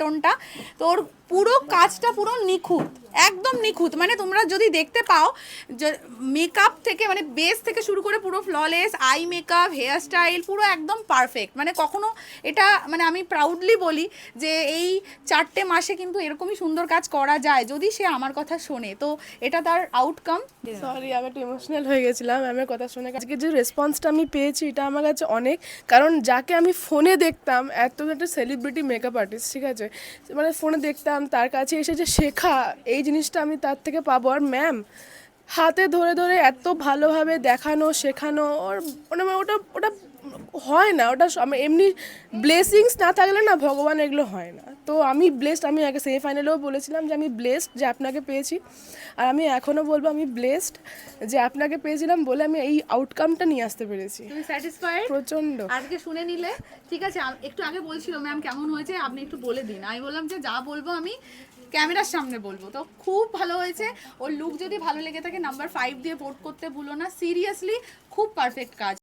টোনটা, তো ওর পুরো কাজটা পুরো নিখুঁত, একদম নিখুঁত। মানে তোমরা যদি দেখতে পাও মেকআপ থেকে মানে বেস থেকে শুরু করে পুরো flawless, eye makeup, hair style পুরো একদম পারফেক্ট। মানে কখনো এটা মানে আমি প্রাউডলি বলি যে এই 4টে মাসে কিন্তু এরকমই সুন্দর কাজ করা যায় যদি সে আমার কথা শোনে, তো এটা তার আউটকাম। সরি, আমি একটু ইমোশনাল হয়ে গেছিলাম ম্যামের কথা শুনে। আজকে যে রেসপন্সটা আমি পেয়েছি এটা আমার কাছে অনেক, কারণ যাকে আমি ফোনে দেখতাম এত একটা সেলিব্রিটি মেকআপ আর্টিস্ট, ঠিক আছে, মানে ফোনে দেখতাম, তার কাছে এসে যে শেখা এই জিনিসটা আমি তার থেকে পাবো। আর ম্যাম হাতে ধরে ধরে এত ভালোভাবে দেখানো শেখানো, ওর মানে ওটা ওটা হয় না, ওটা এমনি ব্লেসিংস না থাকলে না ভগবান এগুলো হয় না। তো আমি ব্লেসড, আমি আগে সেমিফাইনালেও বলেছিলাম যে আমি ব্লেসড যে আপনাকে পেয়েছি, আর আমি এখনও বলবো আমি ব্লেসড যে আপনাকে পেয়েছিলাম বলে আমি এই আউটকামটা নিয়ে আসতে পেরেছি। তুমি স্যাটিসফাইড? প্রচণ্ড। আজকে শুনে নিলে, ঠিক আছে। একটু আগে বলছিল ম্যাম কেমন হয়েছে আপনি একটু বলে দিন, আমি বললাম যে যা বলবো আমি ক্যামেরার সামনে বলবো। তো খুব ভালো হয়েছে। ওর লুক যদি ভালো লেগে থাকে নাম্বার 5 দিয়ে ভোট করতে ভুলো না, সিরিয়াসলি খুব পারফেক্ট কাজ।